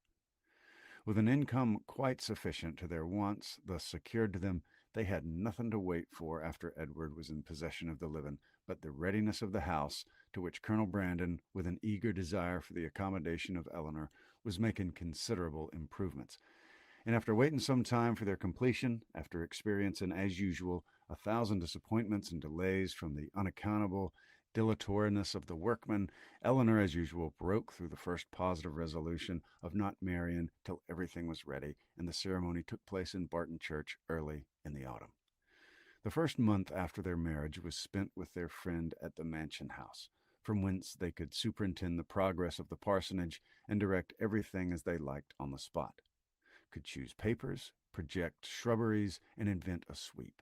With an income quite sufficient to their wants thus secured to them, they had nothing to wait for after Edward was in possession of the living but the readiness of the house, to which Colonel Brandon, with an eager desire for the accommodation of Eleanor, was making considerable improvements. And after waiting some time for their completion, after experiencing, as usual, 1,000 disappointments and delays from the unaccountable dilatoriness of the workmen, Eleanor, as usual, broke through the first positive resolution of not marrying till everything was ready, and the ceremony took place in Barton Church early in the autumn. The first month after their marriage was spent with their friend at the mansion house, from whence they could superintend the progress of the parsonage and direct everything as they liked on the spot, could choose papers, project shrubberies, and invent a sweep.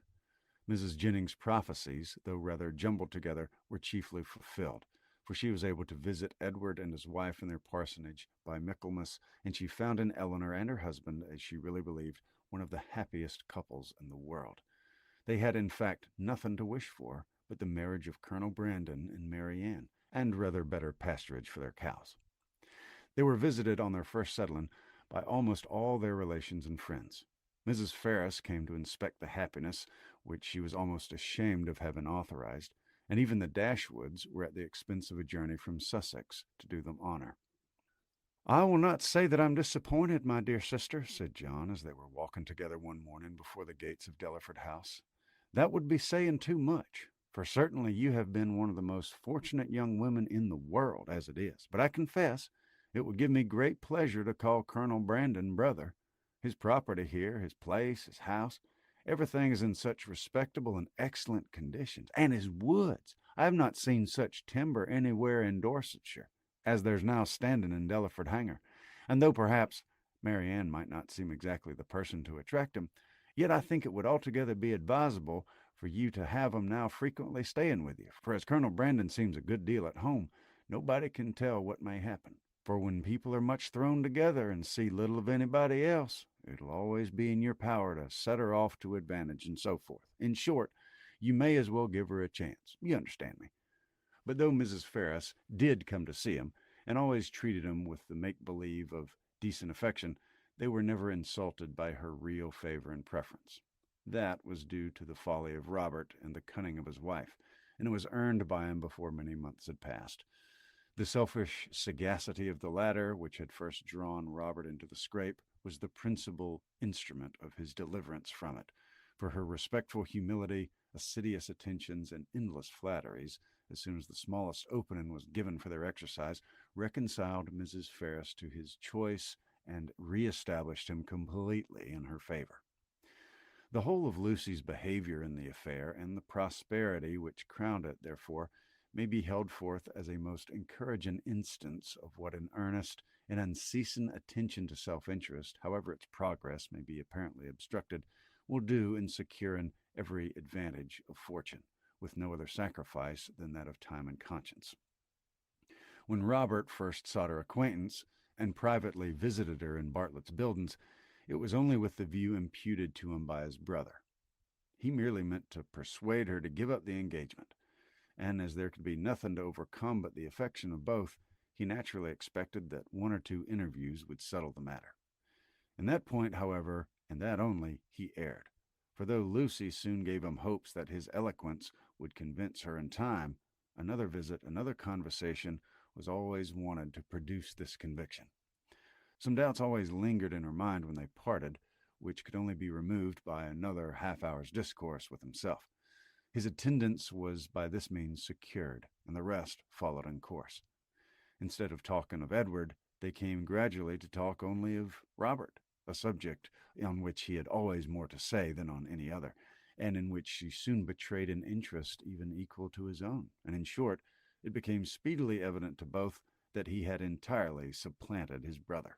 Mrs. Jennings's prophecies, though rather jumbled together, were chiefly fulfilled, for she was able to visit Edward and his wife in their parsonage by Michaelmas, and she found in Eleanor and her husband, as she really believed, one of the happiest couples in the world. They had, in fact, nothing to wish for but the marriage of Colonel Brandon and Mary Ann, and rather better pasturage for their cows. They were visited on their first settling by almost all their relations and friends. Mrs. Ferrars came to inspect the happiness which she was almost ashamed of having authorized, and even the Dashwoods were at the expense of a journey from Sussex to do them honor. "I will not say that I'm disappointed, my dear sister," said John, as they were walking together one morning before the gates of Delaford House. "That would be saying too much, for certainly you have been one of the most fortunate young women in the world, as it is. But I confess it would give me great pleasure to call Colonel Brandon brother. His property here, his place, his house, everything is in such respectable and excellent conditions. And his woods! I have not seen such timber anywhere in Dorsetshire as there's now standing in Delaford Hanger. And though perhaps Mary Ann might not seem exactly the person to attract him, yet I think it would altogether be advisable for you to have him now frequently staying with you. For as Colonel Brandon seems a good deal at home, nobody can tell what may happen. For when people are much thrown together and see little of anybody else, it'll always be in your power to set her off to advantage, and so forth. In short, you may as well give her a chance. You understand me." But though Mrs. Ferrars did come to see him, and always treated him with the make-believe of decent affection, they were never insulted by her real favor and preference. That was due to the folly of Robert and the cunning of his wife, and it was earned by him before many months had passed. The selfish sagacity of the latter, which had first drawn Robert into the scrape, was the principal instrument of his deliverance from it, for her respectful humility, assiduous attentions, and endless flatteries, as soon as the smallest opening was given for their exercise, reconciled Mrs. Ferris to his choice and re-established him completely in her favor. The whole of Lucy's behavior in the affair, and the prosperity which crowned it, therefore, may be held forth as a most encouraging instance of what an earnest and unceasing attention to self-interest, however its progress may be apparently obstructed, will do in securing every advantage of fortune, with no other sacrifice than that of time and conscience. When Robert first sought her acquaintance, and privately visited her in Bartlett's Buildings, it was only with the view imputed to him by his brother. He merely meant to persuade her to give up the engagement, and as there could be nothing to overcome but the affection of both, he naturally expected that one or two interviews would settle the matter. In that point, however, and that only, he erred, for though Lucy soon gave him hopes that his eloquence would convince her in time, another visit, another conversation was always wanted to produce this conviction. Some doubts always lingered in her mind when they parted, which could only be removed by another half-hour's discourse with himself. His attendance was by this means secured, and the rest followed in course. Instead of talking of Edward, they came gradually to talk only of Robert, a subject on which he had always more to say than on any other, and in which she soon betrayed an interest even equal to his own, and in short, it became speedily evident to both that he had entirely supplanted his brother.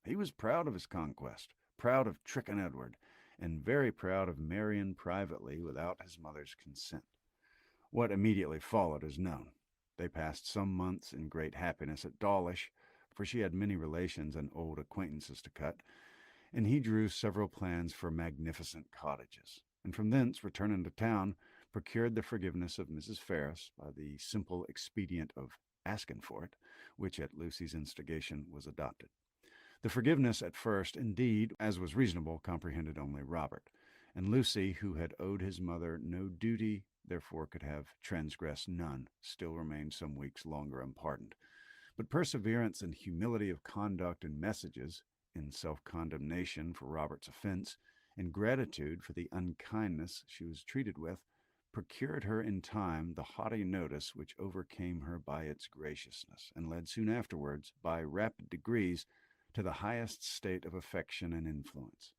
He was proud of his conquest, proud of tricking Edward, and very proud of marrying privately without his mother's consent. What immediately followed is known. They passed some months in great happiness at Dawlish, for she had many relations and old acquaintances to cut, and he drew several plans for magnificent cottages, and from thence, returning to town, procured the forgiveness of Mrs. Ferris by the simple expedient of asking for it, which at Lucy's instigation was adopted. The forgiveness at first, indeed, as was reasonable, comprehended only Robert, and Lucy, who had owed his mother no duty, therefore could have transgressed none, still remained some weeks longer unpardoned. But perseverance and humility of conduct and messages, in self-condemnation for Robert's offense, and gratitude for the unkindness she was treated with, procured her in time the haughty notice which overcame her by its graciousness, and led soon afterwards, by rapid degrees, to the highest state of affection and influence.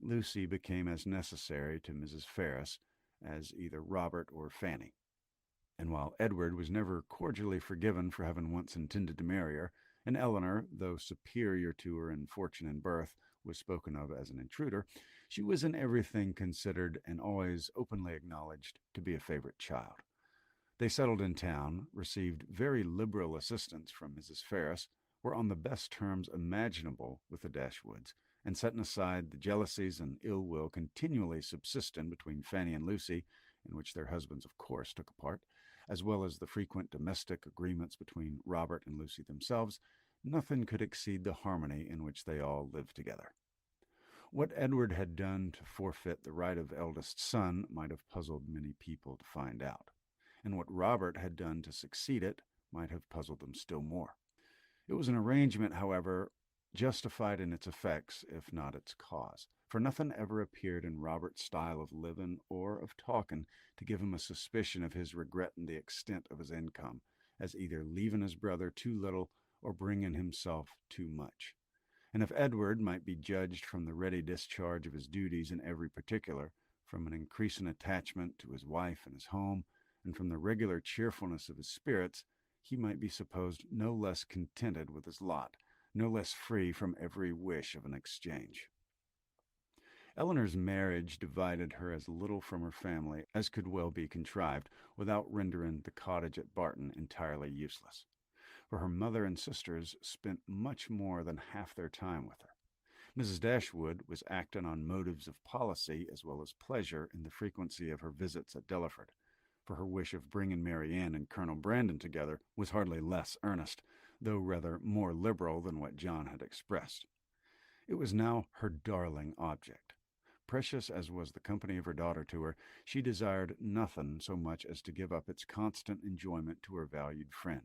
Lucy became as necessary to Mrs. Ferris as either Robert or Fanny, and while Edward was never cordially forgiven for having once intended to marry her, and Eleanor, though superior to her in fortune and birth, was spoken of as an intruder, she was in everything considered and always openly acknowledged to be a favorite child. They settled in town, received very liberal assistance from Mrs. Ferris, were on the best terms imaginable with the Dashwoods, and setting aside the jealousies and ill will continually subsisting between Fanny and Lucy, in which their husbands of course took a part, as well as the frequent domestic agreements between Robert and Lucy themselves, nothing could exceed the harmony in which they all lived together. What Edward had done to forfeit the right of eldest son might have puzzled many people to find out, and what Robert had done to succeed it might have puzzled them still more. It was an arrangement, however, justified in its effects, if not its cause, for nothing ever appeared in Robert's style of living or of talking to give him a suspicion of his regretting the extent of his income, as either leaving his brother too little or bringing himself too much. And if Edward might be judged from the ready discharge of his duties in every particular, from an increasing attachment to his wife and his home, and from the regular cheerfulness of his spirits, he might be supposed no less contented with his lot, no less free from every wish of an exchange. Eleanor's marriage divided her as little from her family as could well be contrived, without rendering the cottage at Barton entirely useless, for her mother and sisters spent much more than half their time with her. Mrs. Dashwood was acting on motives of policy as well as pleasure in the frequency of her visits at Delaford, for her wish of bringing Marianne and Colonel Brandon together was hardly less earnest, though rather more liberal than what John had expressed. It was now her darling object. Precious as was the company of her daughter to her, she desired nothing so much as to give up its constant enjoyment to her valued friend,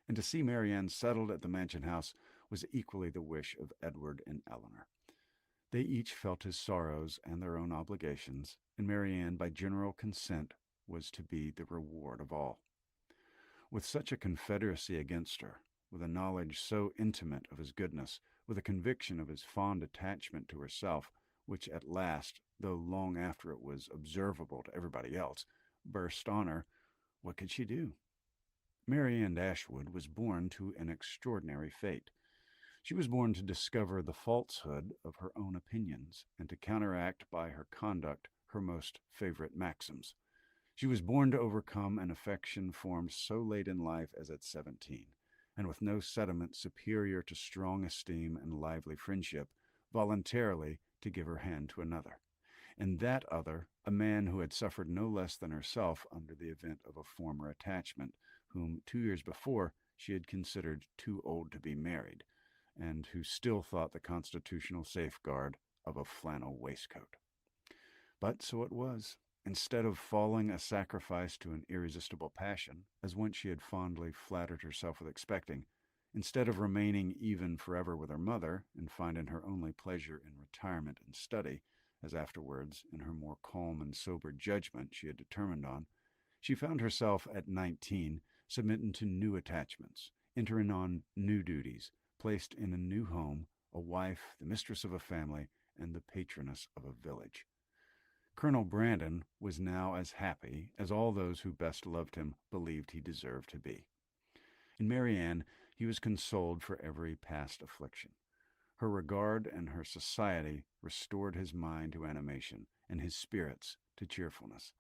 and to see Marianne settled at the mansion house was equally the wish of Edward and Eleanor. They each felt his sorrows and their own obligations, and Marianne, by general consent, was to be the reward of all. With such a confederacy against her, with a knowledge so intimate of his goodness, with a conviction of his fond attachment to herself, which at last, though long after it was observable to everybody else, burst on her, what could she do? Marianne Dashwood was born to an extraordinary fate. She was born to discover the falsehood of her own opinions, and to counteract by her conduct her most favorite maxims. She was born to overcome an affection formed so late in life as at 17, and with no sediment superior to strong esteem and lively friendship, voluntarily to give her hand to another, and that other a man who had suffered no less than herself under the event of a former attachment, whom 2 years before she had considered too old to be married, and who still thought the constitutional safeguard of a flannel waistcoat. But so it was. Instead of falling a sacrifice to an irresistible passion, as once she had fondly flattered herself with expecting, instead of remaining even forever with her mother, and finding her only pleasure in retirement and study, as afterwards, in her more calm and sober judgment, she had determined on, she found herself at 19 submitting to new attachments, entering on new duties, placed in a new home, a wife, the mistress of a family, and the patroness of a village. Colonel Brandon was now as happy as all those who best loved him believed he deserved to be. In Marianne, he was consoled for every past affliction. Her regard and her society restored his mind to animation and his spirits to cheerfulness,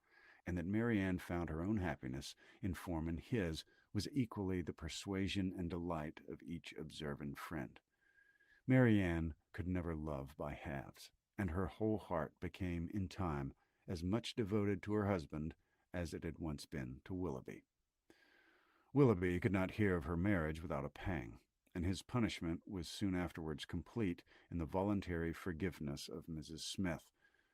and that Marianne found her own happiness in forming his was equally the persuasion and delight of each observant friend. Marianne could never love by halves, and her whole heart became in time as much devoted to her husband as it had once been to Willoughby. Willoughby could not hear of her marriage without a pang, and his punishment was soon afterwards complete in the voluntary forgiveness of Mrs. Smith,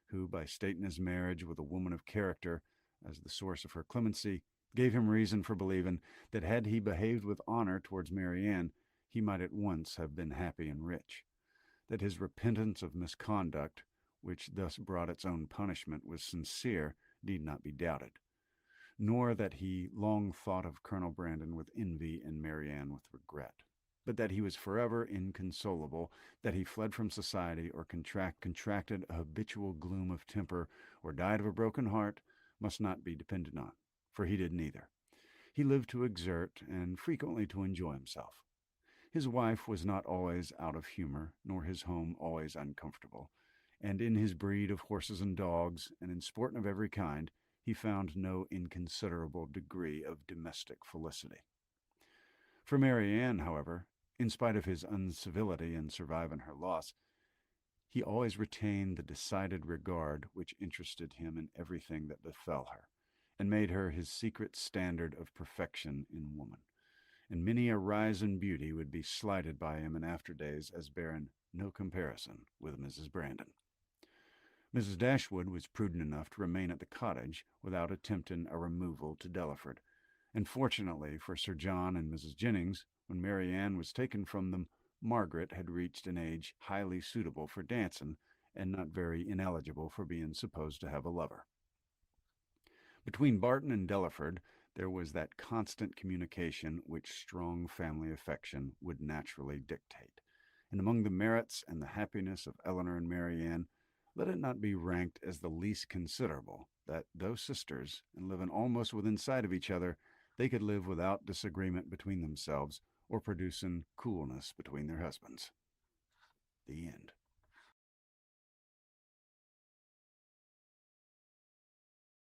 who, by stating his marriage with a woman of character as the source of her clemency, gave him reason for believing that had he behaved with honor towards Marianne, he might at once have been happy and rich. That his repentance of misconduct, which thus brought its own punishment, was sincere, need not be doubted, nor that he long thought of Colonel Brandon with envy and Marianne with regret, but that he was forever inconsolable, that he fled from society or contracted a habitual gloom of temper or died of a broken heart, must not be depended on, for he did neither. He lived to exert and frequently to enjoy himself. His wife was not always out of humor, nor his home always uncomfortable, and in his breed of horses and dogs, and in sport of every kind, he found no inconsiderable degree of domestic felicity. For Marianne, however, in spite of his uncivility in surviving her loss, he always retained the decided regard which interested him in everything that befell her, and made her his secret standard of perfection in woman. And many a rise in beauty would be slighted by him in after days as bearing no comparison with Mrs. Brandon. Mrs. Dashwood was prudent enough to remain at the cottage without attempting a removal to Delaford, and fortunately for Sir John and Mrs. Jennings, when Marianne was taken from them, Margaret had reached an age highly suitable for dancing, and not very ineligible for being supposed to have a lover. Between Barton and Delaford there was that constant communication which strong family affection would naturally dictate, and among the merits and the happiness of Eleanor and Marianne, let it not be ranked as the least considerable that, though sisters, and living almost within sight of each other, they could live without disagreement between themselves or producing coolness between their husbands. The end.